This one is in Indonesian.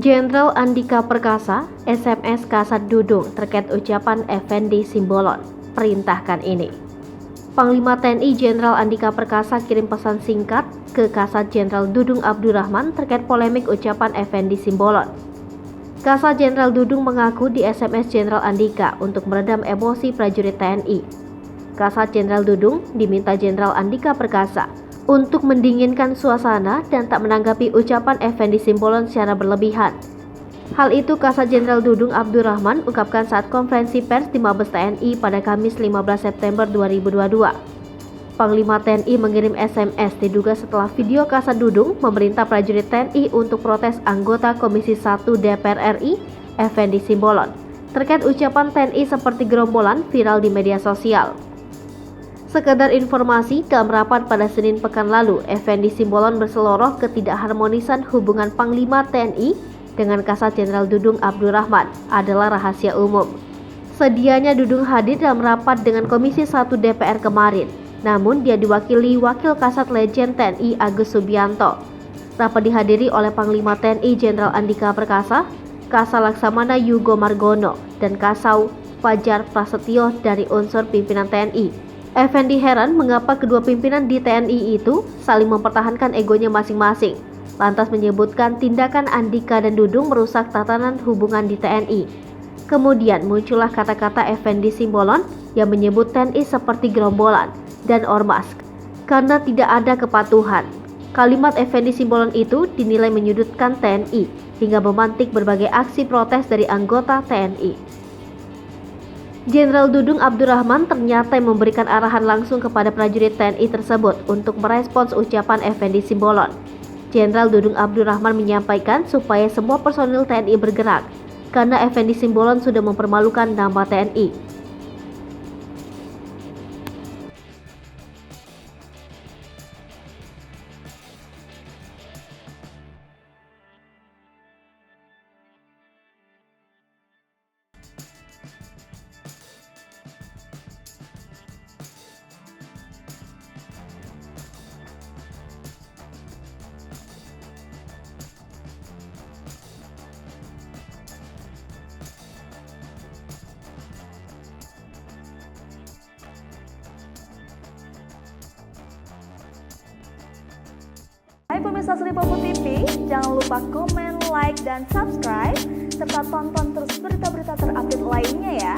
Jenderal Andika Perkasa SMS Kasat Dudung terkait ucapan Effendi Simbolon, perintahkan ini. Panglima TNI Jenderal Andika Perkasa kirim pesan singkat ke Kasat Jenderal Dudung Abdurrahman terkait polemik ucapan Effendi Simbolon. Kasat Jenderal Dudung mengaku di SMS Jenderal Andika untuk meredam emosi prajurit TNI. Kasat Jenderal Dudung diminta Jenderal Andika Perkasa untuk mendinginkan suasana dan tak menanggapi ucapan Effendi Simbolon secara berlebihan. Hal itu Kasat Jenderal Dudung Abdurrahman ungkapkan saat konferensi pers di Mabes TNI pada Kamis 15 September 2022. Panglima TNI mengirim SMS diduga setelah video Kasat Dudung memerintah prajurit TNI untuk protes anggota Komisi 1 DPR RI, Effendi Simbolon, terkait ucapan TNI seperti gerombolan viral di media sosial. Sekedar informasi, dalam rapat pada Senin pekan lalu, Effendi Simbolon berseloroh ketidakharmonisan hubungan Panglima TNI dengan Kasat Jenderal Dudung Abdurrahman adalah rahasia umum. Sedianya Dudung hadir dalam rapat dengan Komisi 1 DPR kemarin, namun dia diwakili Wakil Kasat Legend TNI Agus Subianto. Rapat dihadiri oleh Panglima TNI Jenderal Andika Perkasa, Kasal Laksamana Yugo Margono, dan Kasau Fajar Prasetyo dari unsur pimpinan TNI. Effendi heran mengapa kedua pimpinan di TNI itu saling mempertahankan egonya masing-masing, lantas menyebutkan tindakan Andika dan Dudung merusak tatanan hubungan di TNI. Kemudian muncullah kata-kata Effendi Simbolon yang menyebut TNI seperti gerombolan dan ormas karena tidak ada kepatuhan. Kalimat Effendi Simbolon itu dinilai menyudutkan TNI hingga memantik berbagai aksi protes dari anggota TNI. Jenderal Dudung Abdurrahman ternyata memberikan arahan langsung kepada prajurit TNI tersebut untuk merespons ucapan Effendi Simbolon. Jenderal Dudung Abdurrahman menyampaikan supaya semua personil TNI bergerak, karena Effendi Simbolon sudah mempermalukan nama TNI. Hai pemirsa Sri Popo TV, jangan lupa komen, like, dan subscribe, serta tonton terus berita-berita terupdate lainnya ya.